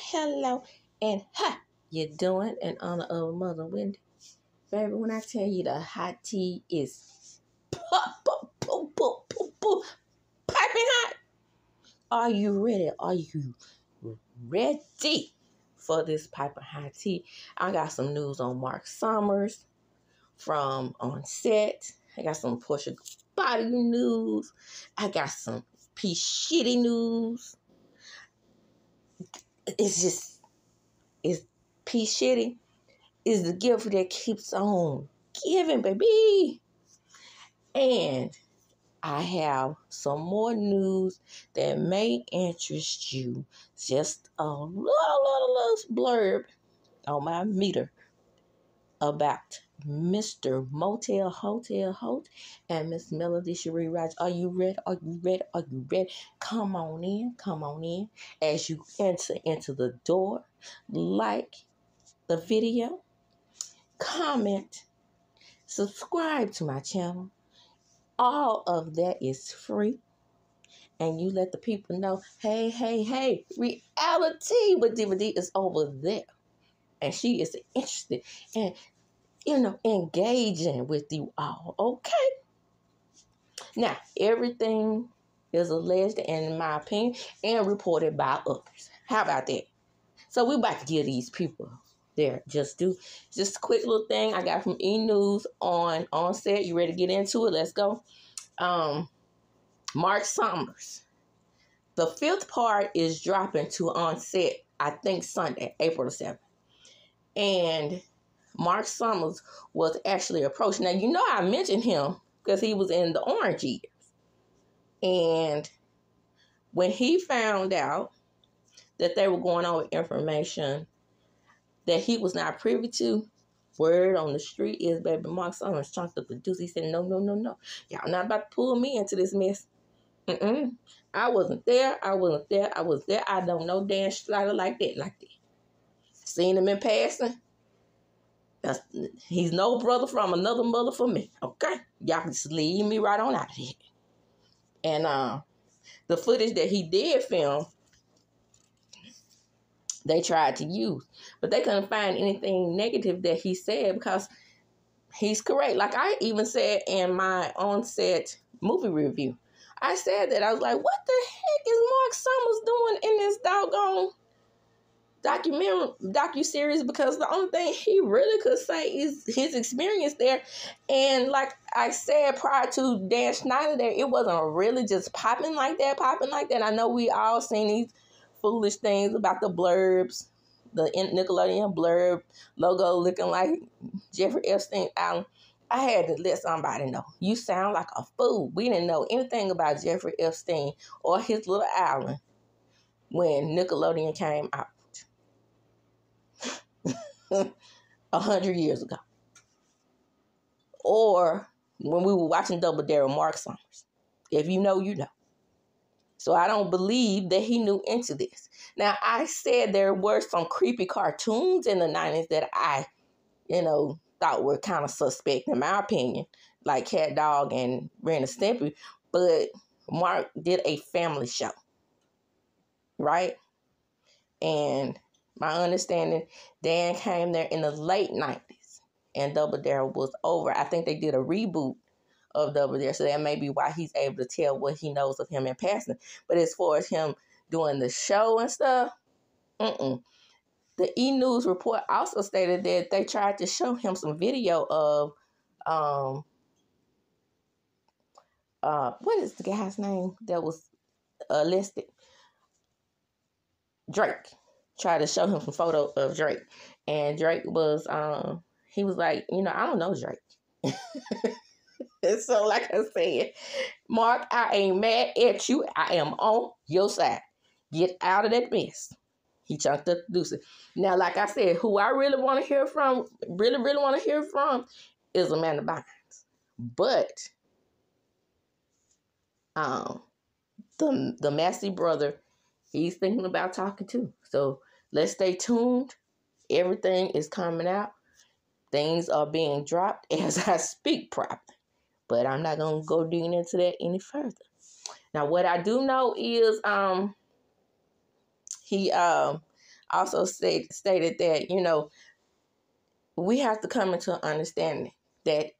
hello, and how you doing in honor of Mother Wendy? Baby, when I tell you the hot tea is piping hot, are you ready? Are you ready for this piping hot tea? I got some news on Mark Summers from on set. I got some PORSHA body news. I got some P-Shitty news. It's P-Shitty is the gift that keeps on giving, baby. And I have some more news that may interest you. Just a little blurb on my meter about Mr. Motel Hotel Holt and Miss Melody Cherie Rogers. Are you ready? Are you ready? Are you ready? Come on in. Come on in. As you enter into the door, like the video, comment, subscribe to my channel. All of that is free. And you let the people know, hey, reality with DVD is over there. And she is interested in, engaging with you all. Okay? Now, everything is alleged, in my opinion, and reported by others. How about that? So we're about to give these people their just a quick little thing I got from E! News on set. You ready to get into it? Let's go. Mark Summers. The 5th part is dropping to on set, I think Sunday, April the 7th. And Mark Summers was actually approached. Now, you know I mentioned him because he was in the Orange Years. And when he found out that they were going over information that he was not privy to, word on the street is, baby, Mark Summers chunked up the deuce. He said, no. Y'all not about to pull me into this mess. I wasn't there. I was there. I don't know Dan Strider like that. Seen him in passing. He's no brother from another mother for me. Okay? Y'all can just leave me right on out of here. And the footage that he did film, they tried to use. But they couldn't find anything negative that he said because he's correct. Like I even said in my on-set movie review, I said that. I was like, what the heck is Mark Summers doing in this doggone docu-series? Because the only thing he really could say is his experience there. And like I said prior to Dan Schneider there, it wasn't really just popping like that. I know we all seen these foolish things about the blurbs, the Nickelodeon blurb logo looking like Jeffrey Epstein Island. I had to let somebody know. You sound like a fool. We didn't know anything about Jeffrey Epstein or his little island when Nickelodeon came out 100 years ago. Or when we were watching Double Dare with Mark Summers. If you know, you know. So I don't believe that he knew into this. Now, I said there were some creepy cartoons in the 90s that I, thought were kind of suspect, in my opinion, like Cat Dog and Ren and Stimpy. But Mark did a family show, right? And my understanding, Dan came there in the late 90s, and Double Dare was over. I think they did a reboot of Double Dare, so that may be why he's able to tell what he knows of him in passing. But as far as him doing the show and stuff, The E! News report also stated that they tried to show him some video of, what is the guy's name that was listed? Drake. Tried to show him some photo of Drake. And Drake was, he was like, I don't know Drake. So like I said, Mark, I ain't mad at you. I am on your side. Get out of that mess. He chunked up the deuce. Now, like I said, who I really want to hear from, is Amanda Bynes. But the Massey brother, he's thinking about talking too. So let's stay tuned. Everything is coming out. Things are being dropped as I speak probably. But I'm not going to go digging into that any further. Now, what I do know is he also stated that, you know, we have to come into an understanding that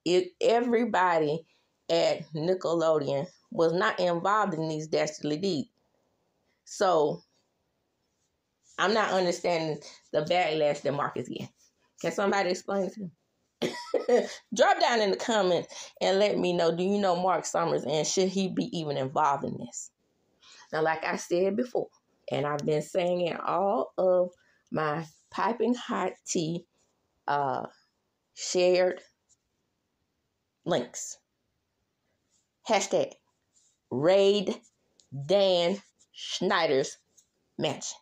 everybody at Nickelodeon was not involved in these dastardly deeds. So I'm not understanding the backlash that Mark is getting. Can somebody explain it to me? Drop down in the comments and let me know, do you know Mark Summers, and should he be even involved in this? Now, like I said before, and I've been saying in all of my piping hot tea shared links. Hashtag raid Dan Schneider's mansion.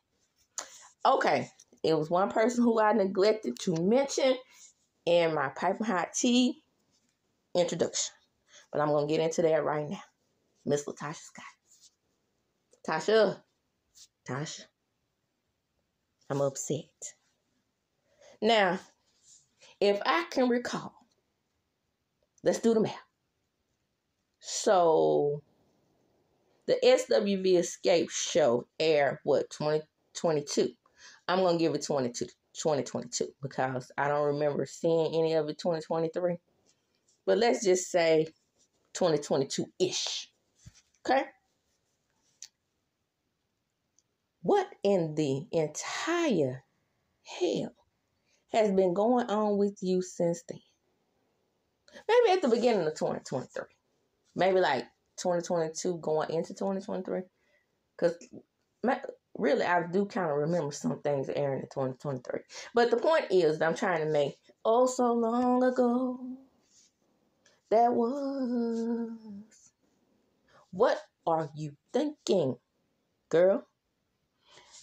Okay, it was one person who I neglected to mention in my piping hot tea introduction. But I'm going to get into that right now. Miss Latasha Scott. Tasha, I'm upset. Now, if I can recall, let's do the math. So, the SWV Escape show aired, 2022? I'm going to give it 2022 because I don't remember seeing any of it 2023. But let's just say 2022-ish. Okay? What in the entire hell has been going on with you since then? Maybe at the beginning of 2023. Maybe like 2022 going into 2023. Because really, I do kind of remember some things airing in 2023. But the point is that I'm trying to make, oh, so long ago, that was. What are you thinking, girl?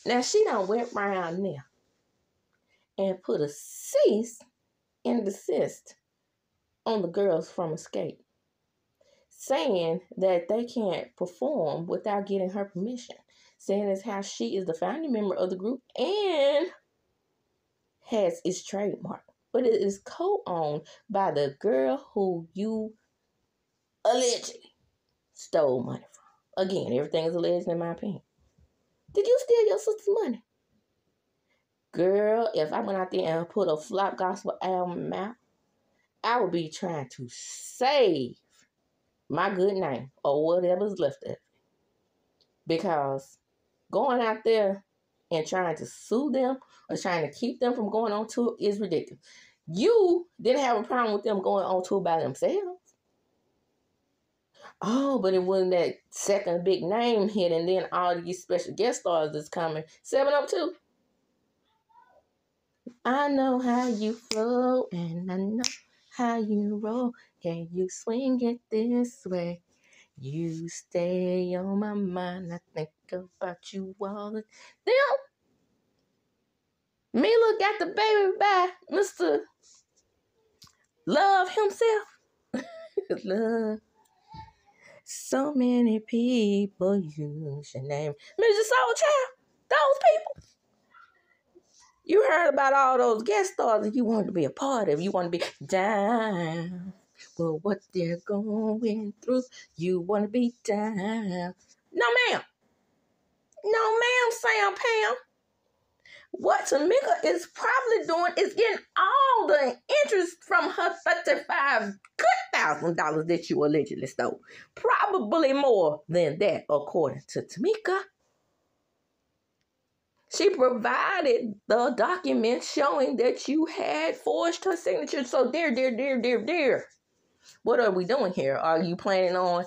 Now, she done went round there and put a cease and desist on the girls from Escape, saying that they can't perform without getting her permission, saying as how she is the founding member of the group and has its trademark, but it is co-owned by the girl who you allegedly stole money from. Again, everything is alleged in my opinion. Did you steal your sister's money? Girl, if I went out there and put a flop gospel album out, I would be trying to save my good name or whatever's left of it. Because going out there and trying to sue them or trying to keep them from going on tour is ridiculous. You didn't have a problem with them going on tour by themselves. Oh, but it wasn't that second big name hit and then all these special guest stars that's coming. 702. I know how you flow and I know how you roll. Can you swing it this way? You stay on my mind. I think about you all the time. Mila got the baby by Mr. Love himself. Love. So many people use your name. Mr. Soul Child. Those people. You heard about all those guest stars that you wanted to be a part of. You want to be down. Well, what they're going through, you want to be down. No, ma'am. No, ma'am, Sam Pam. What Tamika is probably doing is getting all the interest from her $35,000 that you allegedly stole. Probably more than that, according to Tamika. She provided the document showing that you had forged her signature. So, dear, what are we doing here? Are you planning on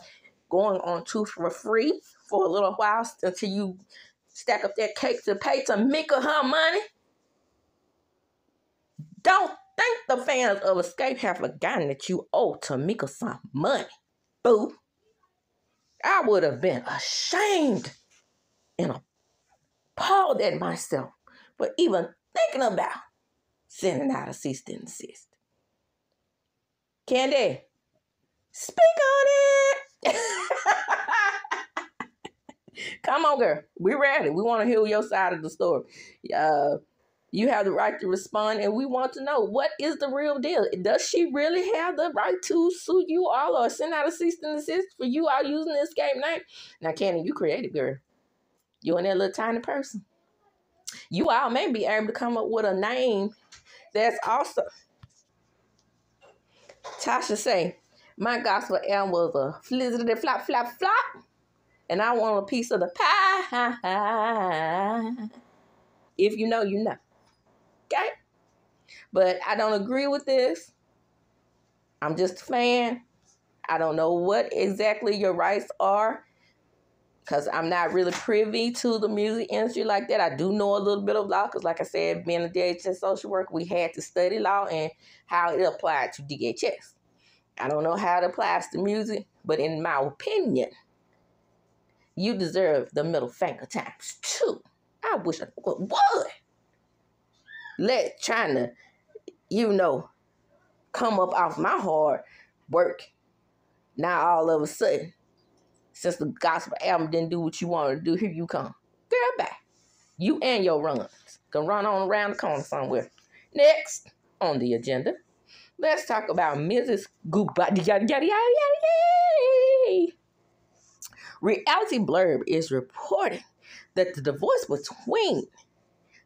going on tour for free for a little while until you stack up that cake to pay Tamika her money? Don't think the fans of Escape have forgotten that you owe Tamika some money, boo. I would have been ashamed and appalled at myself for even thinking about sending out a cease and desist. Candy, speak on it. Come on, girl. We're ready. We want to hear your side of the story. You have the right to respond, and we want to know, what is the real deal? Does she really have the right to sue you all or send out a cease and desist for you all using the Escape name? Now, Candy, you creative, girl. You and that little tiny person. You all may be able to come up with a name that's also. Tasha say, my gospel album was a flizzity flop flop flop, and I want a piece of the pie. If you know, you know. Okay? But I don't agree with this. I'm just a fan. I don't know what exactly your rights are, because I'm not really privy to the music industry like that. I do know a little bit of law, because like I said, being a DHS social worker, we had to study law and how it applied to DHS. I don't know how it applies to music, but in my opinion, you deserve the middle finger times two. I wish I would. Trying to, come up off my hard work. Now all of a sudden, since the gospel album didn't do what you wanted to do, here you come. Girl, bye. You and your runs can run on around the corner somewhere. Next on the agenda, let's talk about Mrs. GUOBADIA'. Reality Blurb is reporting that the divorce between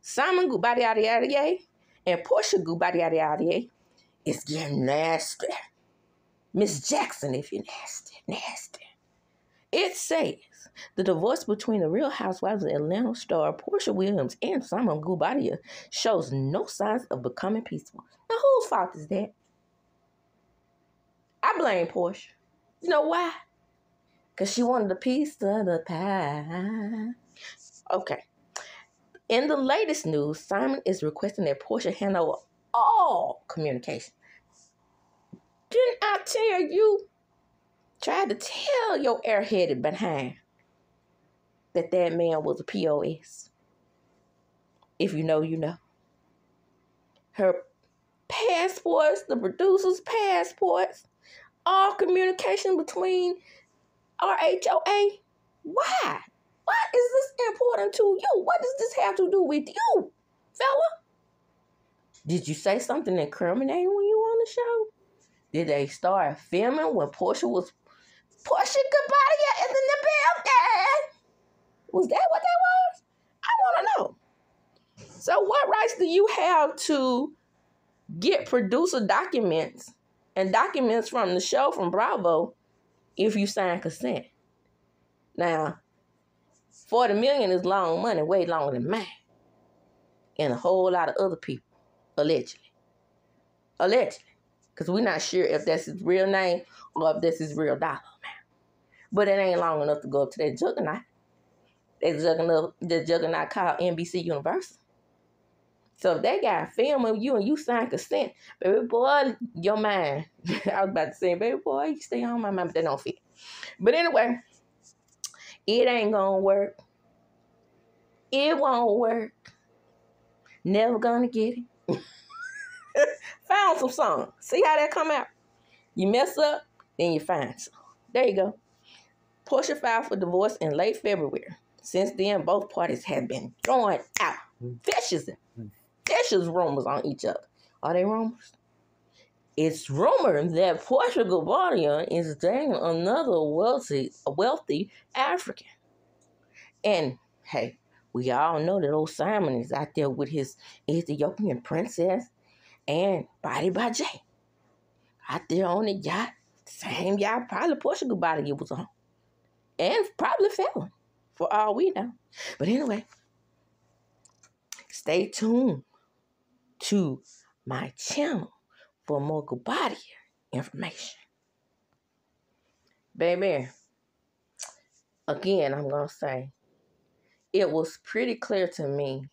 Simon GUOBADIA' and PORSHA GUOBADIA' is getting nasty. Miss Jackson, if you're nasty. It says the divorce between the Real Housewives of Atlanta star PORSHA Williams and Simon GUOBADIA' shows no signs of becoming peaceful. Now, whose fault is that? I blame PORSHA. You know why? Because she wanted a piece of the pie. Okay. In the latest news, Simon is requesting that PORSHA hand over all communication. Didn't I tell you? Tried to tell your airheaded behind that man was a POS. If you know, you know. Her passports, the producer's passports, all communication between RHOA. Why? Why is this important to you? What does this have to do with you, fella? Did you say something incriminating when you were on the show? Did they start filming when PORSHA GUOBADIA' is in the building? Was that what that was? I want to know. So what rights do you have to get producer documents and documents from the show from Bravo if you sign consent? Now, $40 million is long money, way longer than mine. And a whole lot of other people, allegedly. Because we're not sure if that's his real name or if that's his real dollar amount. But it ain't long enough to go up to that juggernaut. That juggernaut called NBC Universal. So if they got film of you and you sign consent, baby boy, your mind. I was about to say, baby boy, you stay on my mind, but they don't fit. But anyway, it ain't gonna work. It won't work. Never gonna get it. Found some songs. See how that come out? You mess up, then you find some. There you go. PORSHA filed for divorce in late February. Since then, both parties have been throwing out vicious rumors on each other. Are they rumors? It's rumored that PORSHA GUOBADIA' is dating another wealthy African. And, hey, we all know that old Simon is out there with his Ethiopian princess and Body by Jay. Out there on the yacht. Same yacht probably PORSHA GUOBADIA' was on. And probably fell, for all we know. But anyway, stay tuned to my channel for more GUOBADIA' information. Baby, again, I'm going to say, it was pretty clear to me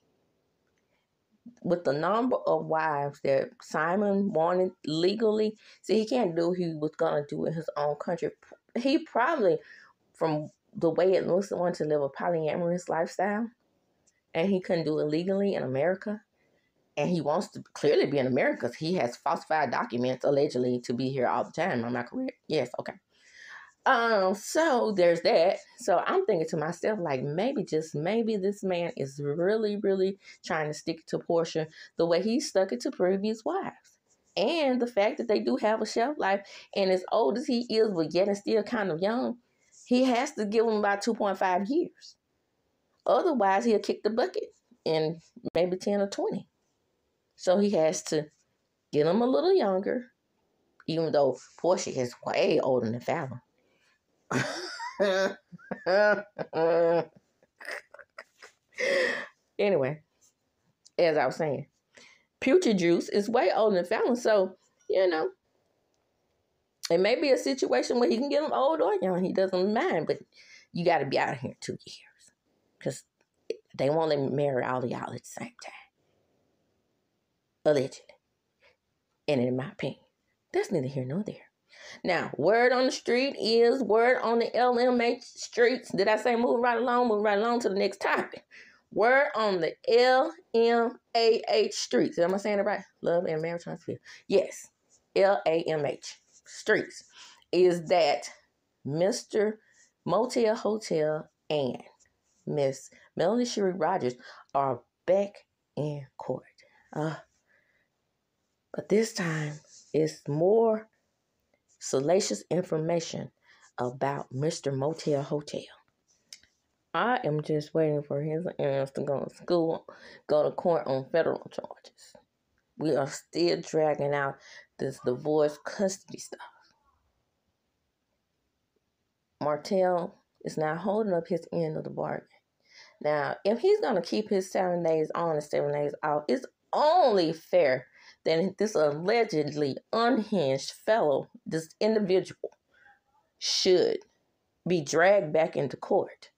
with the number of wives that Simon wanted legally. See, he can't do what he was going to do in his own country. He probably, from the way it looks, wanted to live a polyamorous lifestyle. And he couldn't do it legally in America. And he wants to clearly be in America because he has falsified documents, allegedly, to be here all the time. Am I correct? Yes, okay. So there's that. So I'm thinking to myself, like, maybe, just maybe, this man is really, really trying to stick to PORSHA the way he stuck it to previous wives. And the fact that they do have a shelf life, and as old as he is, but yet still kind of young, he has to give them about 2.5 years. Otherwise, he'll kick the bucket in maybe 10 or 20. So he has to get him a little younger, even though PORSHA is way older than Fallon. Anyway, as I was saying, Future Juice is way older than Fallon. So, it may be a situation where he can get him old or young. He doesn't mind, but you got to be out of here in 2 years. Because they won't let me marry all of y'all at the same time. Allegedly. And in my opinion, that's neither here nor there. Now, word on the street is word on the LMH streets. Did I say move right along? Move right along to the next topic. Word on the LMAH streets. Am I saying it right? Love and Marriage Transfer. Yes. LAMH streets. Is that Mr. Motel Hotel and Miss Melanie Sheree Rogers are back in court. But this time, it's more salacious information about Mr. Motel Hotel. I am just waiting for his ass to go to court on federal charges. We are still dragging out this divorce custody stuff. Martell is not holding up his end of the bargain. Now, if he's going to keep his 7 days on and 7 days off, it's only fair that this allegedly unhinged fellow, this individual, should be dragged back into court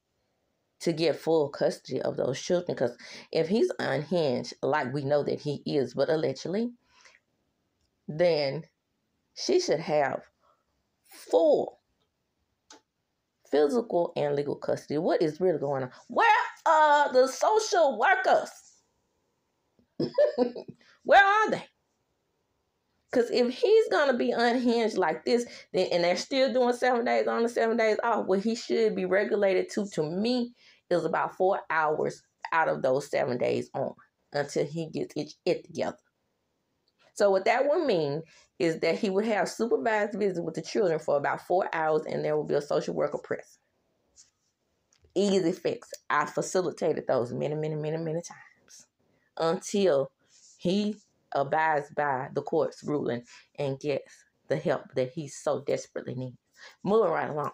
to get full custody of those children. Because if he's unhinged, like we know that he is, but allegedly, then she should have full physical and legal custody. What is really going on? Where are the social workers? Where are they? Because if he's going to be unhinged like this, then, and they're still doing 7 days on and 7 days off, what he should be regulated to me, is about 4 hours out of those 7 days on until he gets it together. So what that would mean is that he would have supervised visits with the children for about 4 hours, and there will be a social worker present. Easy fix. I facilitated those many times until he abides by the court's ruling and gets the help that he so desperately needs. Moving right along.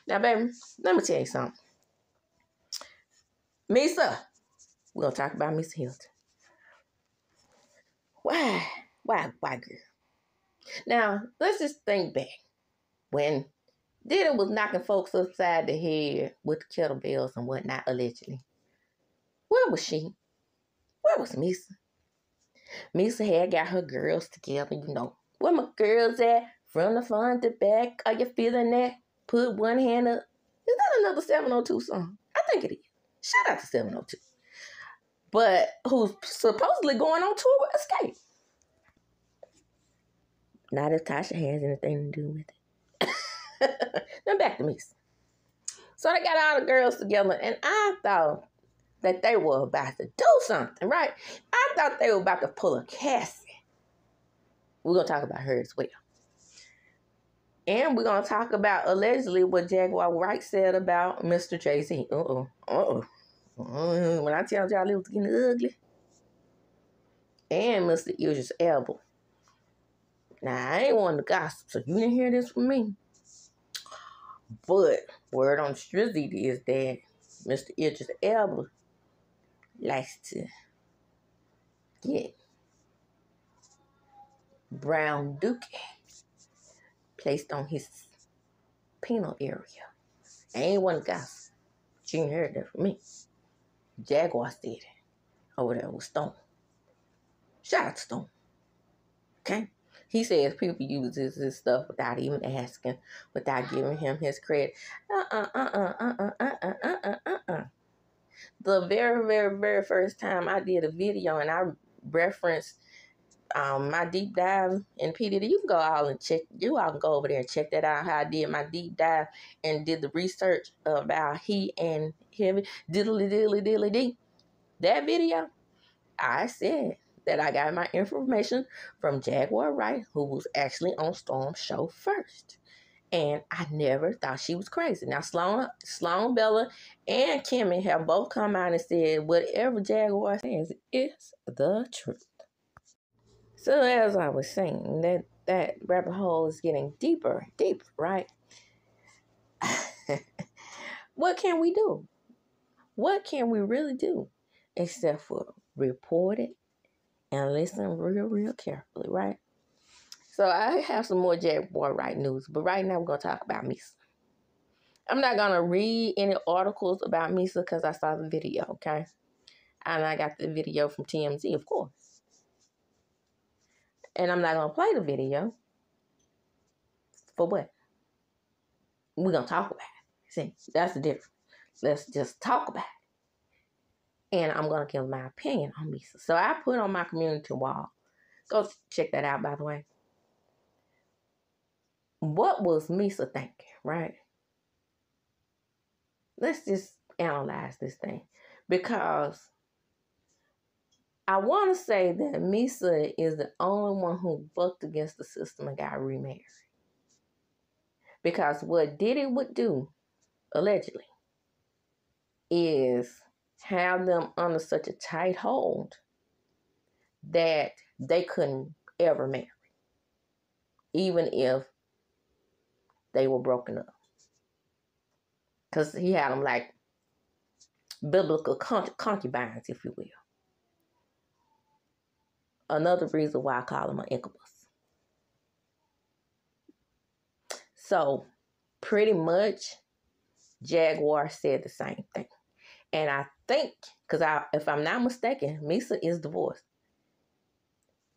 Now, baby, let me tell you something. Misa. We're going to talk about Miss Hylton. Why, girl? Now, let's just think back. When Diddy was knocking folks upside the head with the kettlebells and whatnot, allegedly. Where was she? Where was Misa? Misa had got her girls together, Where my girls at? From the front to back. Are you feeling that? Put one hand up. Is that another 702 song? I think it is. Shout out to 702. But who's supposedly going on tour with Escape. Not if Tasha has anything to do with it. Now back to Misa. So they got all the girls together, and I thought that they were about to do something, right? I thought they were about to pull a Cassi. We're going to talk about her as well. And we're going to talk about allegedly what Jaguar Wright said about Mr. Jay-Z. When I tell y'all it was getting ugly. And Mr. Idris Elba. Now, I ain't one to gossip, so you didn't hear this from me. But word on the street is that Mr. Idris Elba likes to get brown dookie placed on his penal area. I ain't one to gossip. But you ain't heard that from me. Jaguar said it over there with Stone. Shout out to Stone. Okay? He says people use this stuff without even asking, without giving him his credit. The very first time I did a video and I referenced my deep dive in PDD, you can all go over there and check that out, how I did my deep dive and did the research about he and him, diddly. That video, I said that I got my information from Jaguar Wright, who was actually on Storm's show first. And I never thought she was crazy. Now, Sloan Bella and Kimmy have both come out and said whatever Jaguar says is the truth. So as I was saying, that rabbit hole is getting deeper and deeper, right? What can we do? What can we really do except for report it and listen real carefully, right? So I have some more Jaguar right news, but right now we're going to talk about Misa. I'm not going to read any articles about Misa because I saw the video, okay? And I got the video from TMZ, of course. And I'm not going to play the video. For what? We're going to talk about it. See, that's the difference. Let's just talk about it. And I'm going to give my opinion on Misa. So I put on my community wall. Go check that out, by the way. What was Misa thinking, right? Let's just analyze this thing. Because I want to say that Misa is the only one who bucked against the system and got remarried. Because what Diddy would do, allegedly, is have them under such a tight hold that they couldn't ever marry, even if they were broken up. Because he had them like biblical concubines, if you will. Another reason why I call him an incubus. So, pretty much, Jaguar said the same thing. And I think, because if I'm not mistaken, Misa is divorced.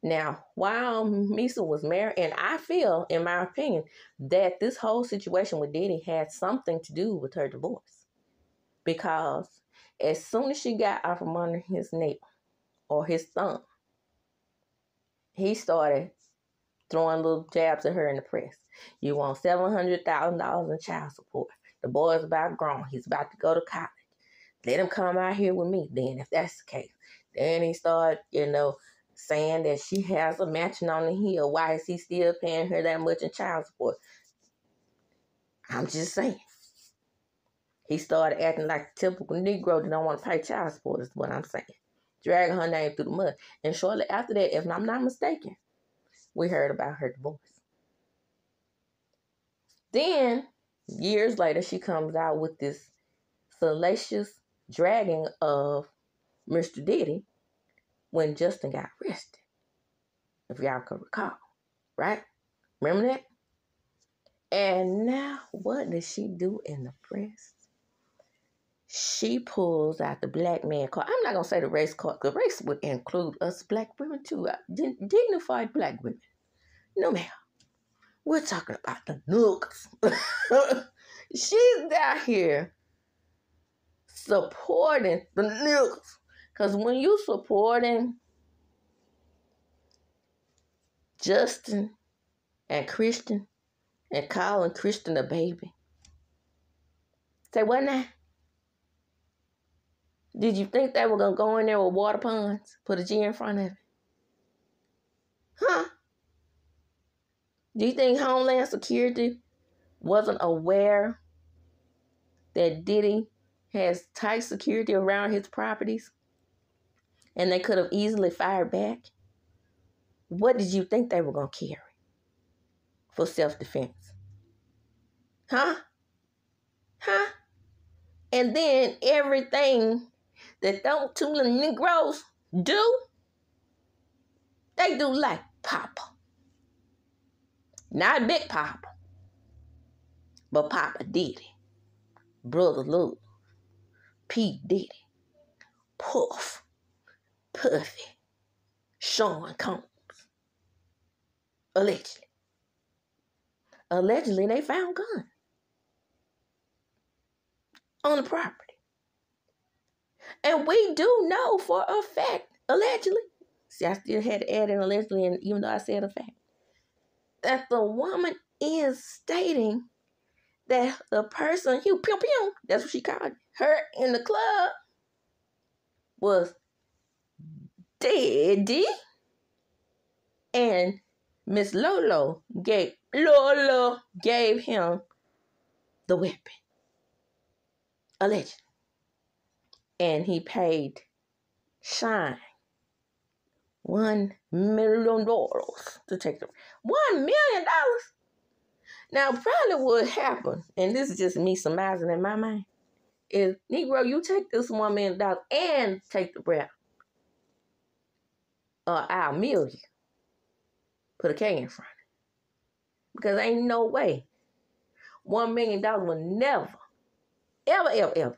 Now, while Misa was married, and I feel, in my opinion, that this whole situation with Diddy had something to do with her divorce. Because as soon as she got out from under his nail, or his thumb, he started throwing little jabs at her in the press. You want $700,000 in child support. The boy's about grown. He's about to go to college. Let him come out here with me then, if that's the case. Then he started, saying that she has a mansion on the hill. Why is he still paying her that much in child support? I'm just saying. He started acting like a typical Negro that don't want to pay child support, is what I'm saying. Dragging her name through the mud. And shortly after that, if I'm not mistaken, we heard about her divorce. Then, years later, she comes out with this salacious dragging of Mr. Diddy when Justin got arrested. If y'all can recall. Right? Remember that? And now, what does she do in the press? She pulls out the black man card. I'm not going to say the race card, because race would include us black women too. Dignified black women. No, ma'am. We're talking about the nooks. She's down here supporting the nooks. Because when you supporting Justin and Christian and calling Christian a baby. Say what now? Did you think they were going to go in there with water ponds? Put a G in front of it? Huh? Do you think Homeland Security wasn't aware that Diddy has tight security around his properties and they could have easily fired back? What did you think they were going to carry for self-defense? Huh? Huh? And then everything that those two little Negroes do, they do like Papa. Not Big Papa, but Papa Diddy, Brother Lou, P. Diddy, Puff, Puffy, Sean Combs. Allegedly. Allegedly, they found guns on the property. And we do know for a fact, allegedly, see, I still had to add in allegedly, and even though I said a fact, that the woman is stating that the person, pew, pew, pew, that's what she called her in the club, was Daddy. And Miss Lolo gave Lola gave him the weapon, allegedly. And he paid Shine $1 million to take the $1 million. Now, probably what happened, and this is just me surmising in my mind, is Negro, you take this $1 million and take the breath. I'll mill you. Put a K in front. Because ain't no way $1 million will never, ever, ever, ever,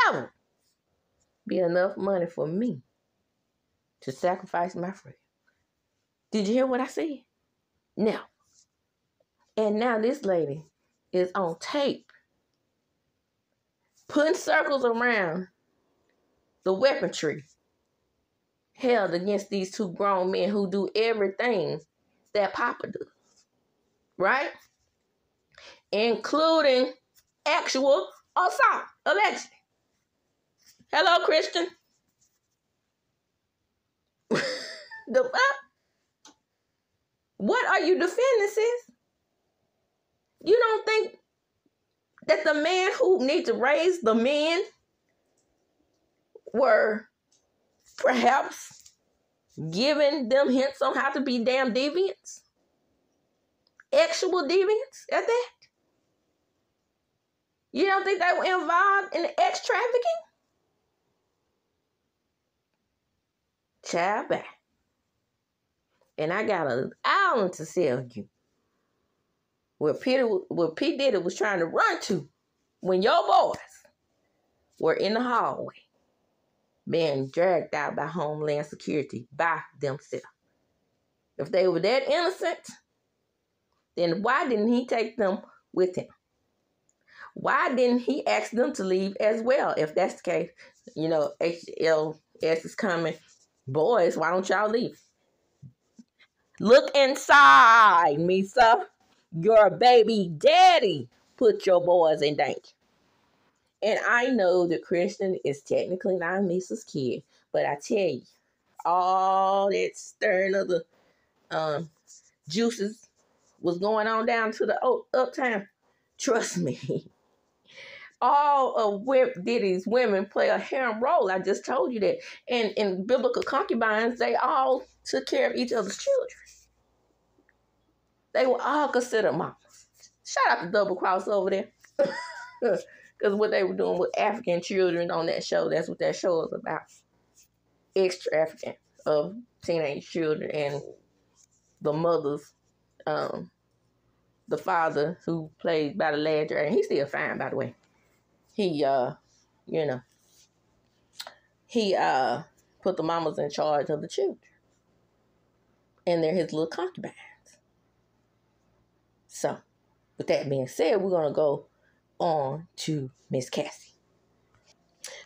ever be enough money for me to sacrifice my freedom. Did you hear what I said? Now. And now this lady is on tape putting circles around the weaponry held against these two grown men who do everything that Papa does. Right? Including actual assault, allegedly. Hello, Christian. The fuck? What are you defending, sis? You don't think that the man who needs to raise the men were perhaps giving them hints on how to be damn deviants? Actual deviants at that? You don't think they were involved in the X trafficking? Child back. And I got an island to sell you. Where P. Diddy was trying to run to when your boys were in the hallway being dragged out by Homeland Security by themselves. If they were that innocent, then why didn't he take them with him? Why didn't he ask them to leave as well? If that's the case, you know, HLS is coming. Boys, why don't y'all leave? Look inside, Misa. Your baby daddy put your boys in danger. And I know that Christian is technically not Misa's kid, but I tell you, all that stirring of the juices was going on down to the uptown. Trust me. All of Diddy's women play a harem role. I just told you that. And in biblical concubines, they all took care of each other's children. They were all considered mamas. Shout out to Double Cross over there. Because what they were doing with African children on that show, that's what that show is about. Ex-trafficking of teenage children and the mothers, the father who played by the lad dragon. He's still fine, by the way. He put the mamas in charge of the children. And they're his little concubines. So, with that being said, we're going to go on to Miss Cassi.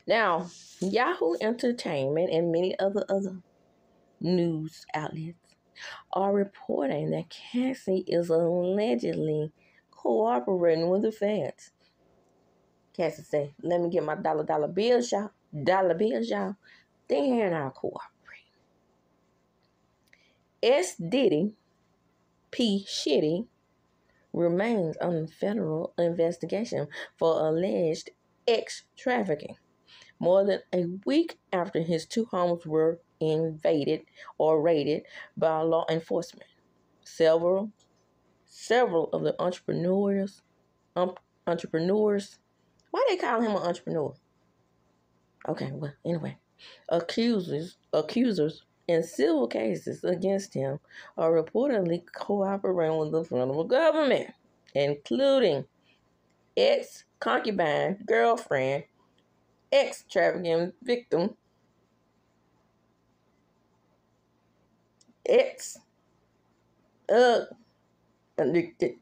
Now, Yahoo Entertainment and many other news outlets are reporting that Cassi is allegedly cooperating with the feds. Cassi said, let me get my dollar bills, y'all. Dollar bills, y'all. They're not cooperating. S. Diddy, P. Shitty, remains under federal investigation for alleged ex-trafficking. More than a week after his two homes were invaded or raided by law enforcement. Several of the entrepreneurs, why they call him an entrepreneur? Okay, well, anyway. Accusers in civil cases against him are reportedly cooperating with the federal government, including ex-concubine, girlfriend, ex-trafficking victim, ex-addicted,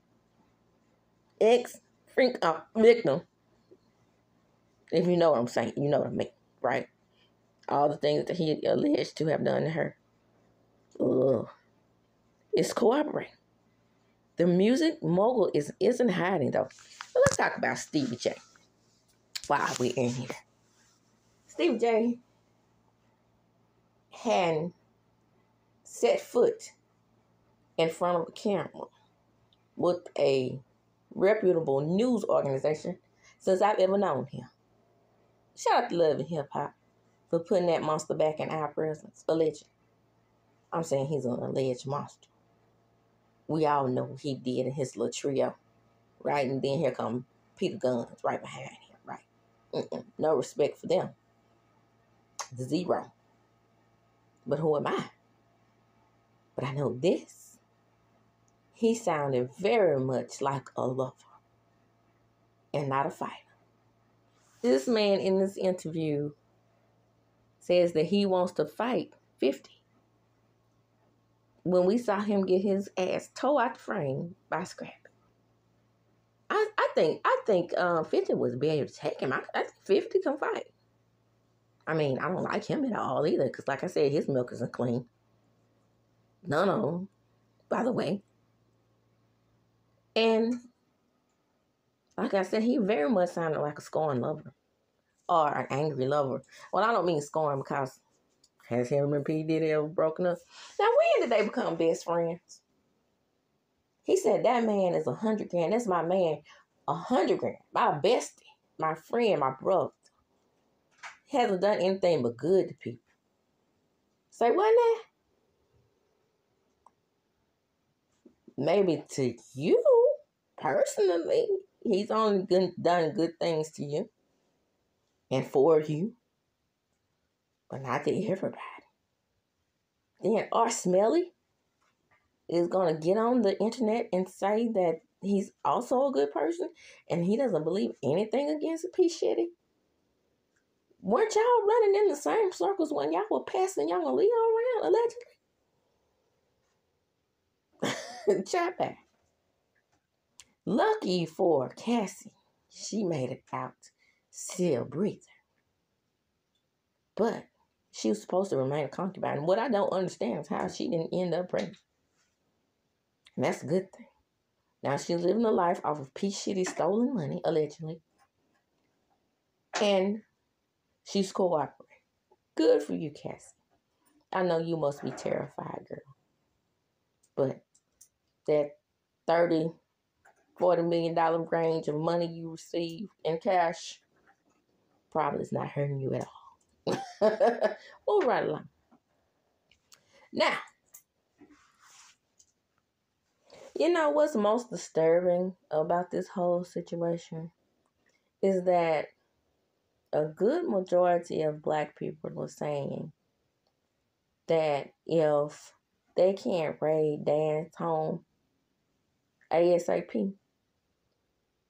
ex-freak victim. If you know what I'm saying, you know what I mean, right? All the things that he alleged to have done to her. Ugh. It's cooperating. The music mogul isn't hiding, though. But let's talk about Stevie J while we're in here. Stevie J had set foot in front of the camera with a reputable news organization since I've ever known him. Shout out to Love and Hip Hop for putting that monster back in our presence. Alleged. I'm saying he's an alleged monster. We all know what he did in his little trio, right? And then here come Peter Guns right behind him, right? No respect for them. Zero. But who am I? But I know this. He sounded very much like a lover and not a fighter. This man in this interview says that he wants to fight 50. When we saw him get his ass tore out the frame by Scrappy. I think 50 was be able to take him. I think 50 can fight. I mean, I don't like him at all either, because like I said, his milk isn't clean. None of them, by the way. And like I said, he very much sounded like a scorned lover. Or an angry lover. Well, I don't mean scorn because has him and P. Diddy ever broken up? Now, when did they become best friends? He said, that man is 100 grand. That's my man, 100 grand. My bestie, my friend, my brother. He hasn't done anything but good to people. Say what now? Maybe to you, personally. He's only done good things to you. And for you. But not to everybody. Then R. Smelly is going to get on the internet and say that he's also a good person and he doesn't believe anything against P. Shitty. Weren't y'all running in the same circles when y'all were passing Young Leo around, allegedly? Chat back. Lucky for Cassi, she made it out still breathing. But she was supposed to remain a concubine. What I don't understand is how she didn't end up pregnant. And that's a good thing. Now she's living a life off of P. Shitty's stolen money, allegedly. And she's cooperating. Good for you, Cassi. I know you must be terrified, girl. But that $30, $40 million range of money you receive in cash probably is not hurting you at all. Move right along. Now, you know what's most disturbing about this whole situation is that a good majority of Black people were saying that if they can't raid Dan's home ASAP,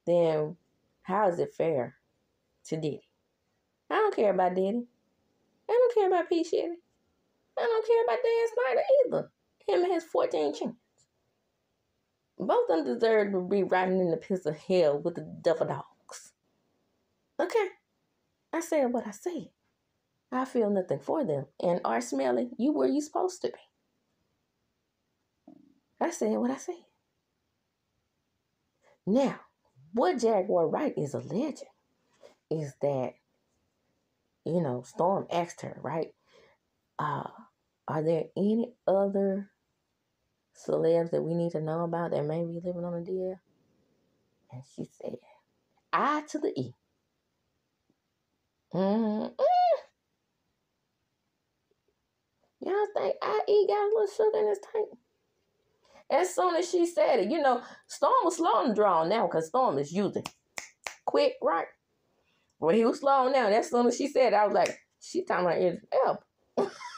then how is it fair to Diddy? I don't care about Diddy. I don't care about P. Shitty. I don't care about Dan Snyder either. Him and his 14 chins. Both of them deserve to be riding in the pits of hell with the devil dogs. Okay. I said what I said. I feel nothing for them. And R. Smelly, you were you supposed to be. I said what I said. Now, what Jaguar Wright is alleging is that, you know, Storm asked her, right? Are there any other celebs that we need to know about that may be living on the DL? And she said, I to the E. Y'all think IE got a little sugar in his tank? As soon as she said it, you know, Storm was slow to draw now because Storm is using quick, right? When he was slowing down, as soon as she said it, I was like, she talking about his help.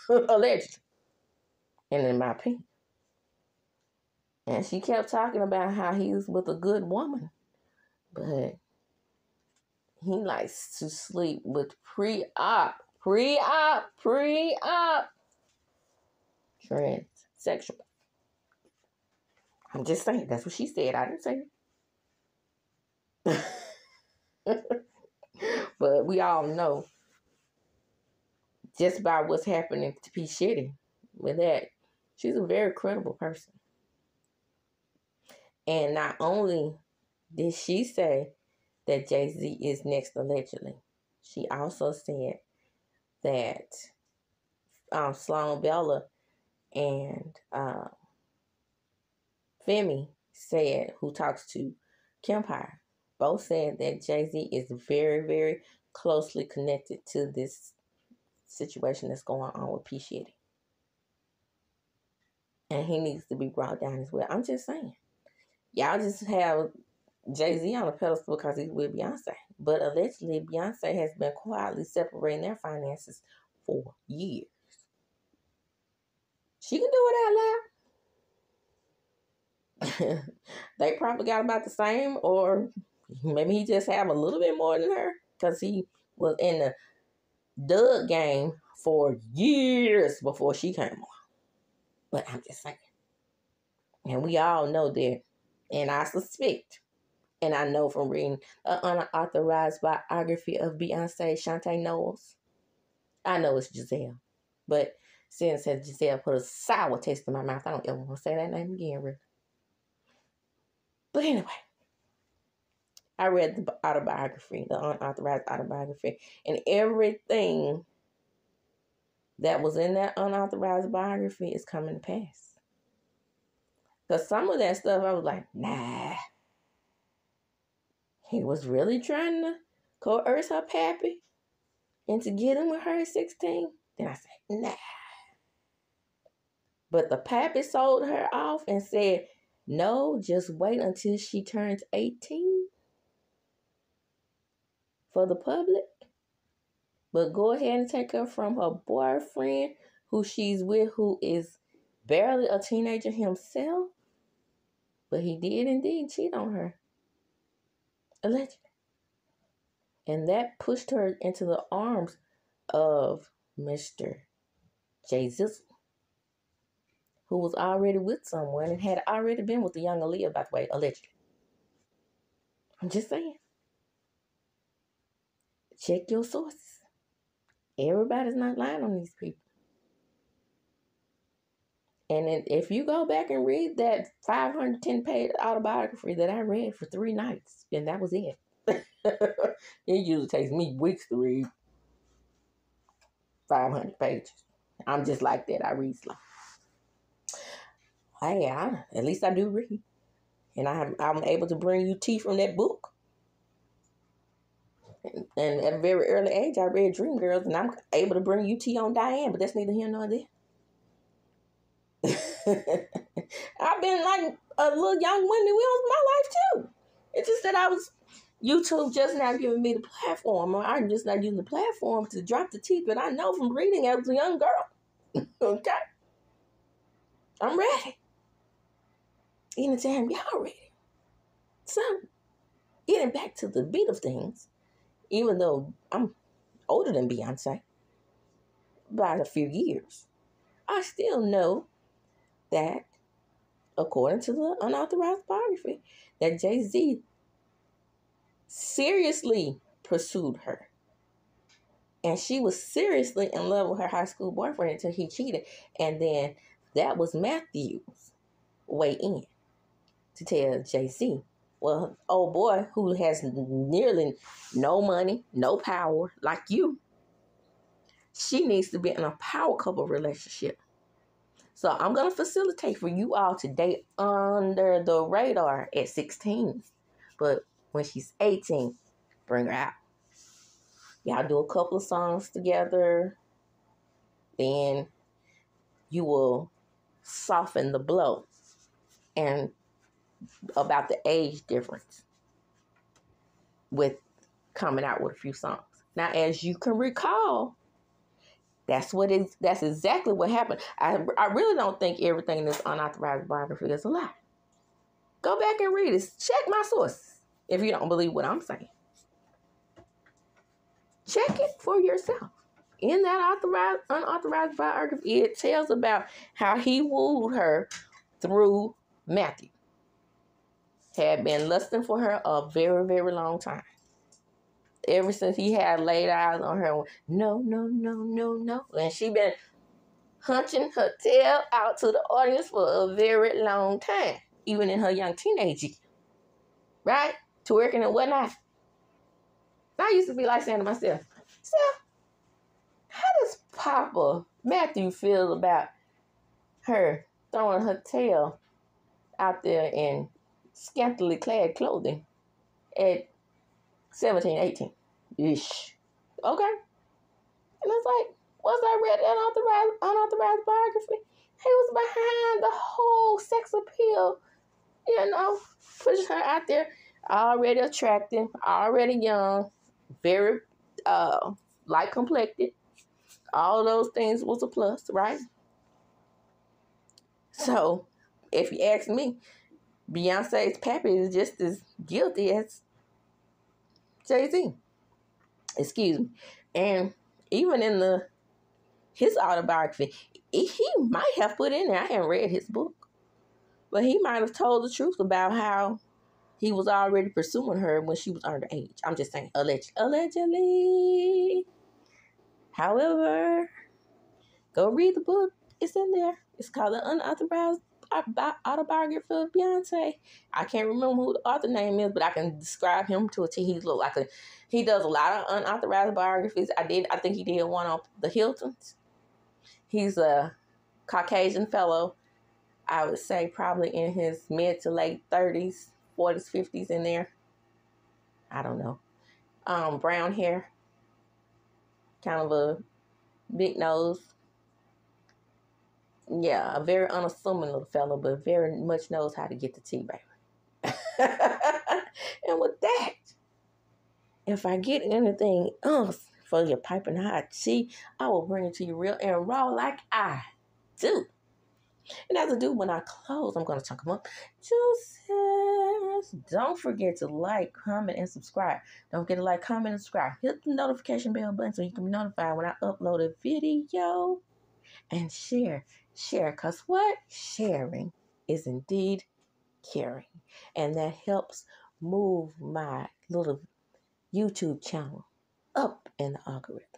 Allegedly. And in my opinion. And she kept talking about how he was with a good woman. But he likes to sleep with pre-op transsexual. I'm just saying, that's what she said. I didn't say it. But we all know just by what's happening to P. Shitty with that, she's a very credible person. And not only did she say that Jay-Z is next allegedly, she also said that Sloan Bella and Femi said, who talks to Kempire, both said that Jay-Z is very, very closely connected to this situation that's going on with P. Shitty. And he needs to be brought down as well. I'm just saying. Y'all just have Jay-Z on a pedestal because he's with Beyonce. But allegedly, Beyonce has been quietly separating their finances for years. She can do it out loud. They probably got about the same, or maybe he just have a little bit more than her because he was in the Doug game for years before she came on. But I'm just saying. And we all know that. And I suspect, and I know from reading an unauthorized biography of Beyonce, Shantae Knowles, I know it's Giselle. But since Giselle put a sour taste in my mouth, I don't ever want to say that name again, really. But anyway, I read the autobiography, the unauthorized autobiography, and everything that was in that unauthorized biography is coming to pass. Because some of that stuff, I was like, nah. He was really trying to coerce her pappy into getting with her at 16. Then I said, nah. But the pappy sold her off and said, no, just wait until she turns 18 for the public. But go ahead and take her from her boyfriend, who she's with, who is barely a teenager himself. But he did indeed cheat on her. Allegedly. And that pushed her into the arms of Mr. Jay Zizzle, who was already with someone and had already been with the young Aaliyah, by the way, allegedly. I'm just saying. Check your sources. Everybody's not lying on these people. And then if you go back and read that 510-page autobiography that I read for 3 nights, and that was it. It usually takes me weeks to read 500 pages. I'm just like that. I read slow. Hey, at least I do read. And I'm able to bring you tea from that book. And at a very early age, I read Dreamgirls, and I'm able to bring you tea on Diane, but that's neither here nor there. I've been like a little young Wendy Williams in my life too. It's just that YouTube just now giving me the platform, or I'm just not using the platform to drop the tea, but I know from reading as a young girl. Okay? I'm ready. Anytime y'all ready. So, getting back to the beat of things, even though I'm older than Beyonce by a few years, I still know that, according to the unauthorized biography, that Jay-Z seriously pursued her. And she was seriously in love with her high school boyfriend until he cheated. And then that was Matthew's way in to tell Jay-Z, well, old boy who has nearly no money, no power, like you, she needs to be in a power couple relationship. So I'm going to facilitate for you all to date under the radar at 16. But when she's 18, bring her out. Y'all do a couple of songs together. Then you will soften the blow. And about the age difference with coming out with a few songs. Now, as you can recall, that's exactly what happened. I really don't think everything in this unauthorized biography is a lie. Go back and read it. Check my sources if you don't believe what I'm saying. Check it for yourself. In that unauthorized biography, it tells about how he wooed her through Matthew. Had been lusting for her a very, very long time. Ever since he had laid eyes on her, no, no, no, no, no. And she been hunching her tail out to the audience for a very long time, even in her young teenage years. Right? Twerking and whatnot. I used to be like saying to myself, so, how does Papa Matthew feel about her throwing her tail out there and scantily clad clothing at 17, 18 ish. Okay. And it's like, once I read the unauthorized biography, he was behind the whole sex appeal, pushing her out there, already attractive, already young, very light complected. All those things was a plus, right? So, if you ask me, Beyonce's pappy is just as guilty as Jay-Z. Excuse me. And even in his autobiography, he might have put in there, I haven't read his book, but he might have told the truth about how he was already pursuing her when she was underage. I'm just saying, allegedly. However, go read the book. It's in there. It's called The Unauthorized Autobiography of Beyonce. I can't remember who the author name is, but I can describe him to a T. He does a lot of unauthorized biographies. I think he did one on the Hyltons. He's a Caucasian fellow. I would say probably in his mid to late 30s, 40s, 50s in there. I don't know. Brown hair. Kind of a big nose. Yeah, a very unassuming little fellow, but very much knows how to get the tea, baby. And with that, if I get anything else for your piping hot tea, I will bring it to you real and raw like I do. And as I do when I close, I'm going to chunk them up. Juices. Don't forget to like, comment, and subscribe. Don't forget to like, comment, and subscribe. Hit the notification bell button so you can be notified when I upload a video. And share, because what? Sharing is indeed caring. And that helps move my little YouTube channel up in the algorithm.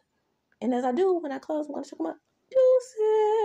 And as I do, when I close, I'm going to talk about juices.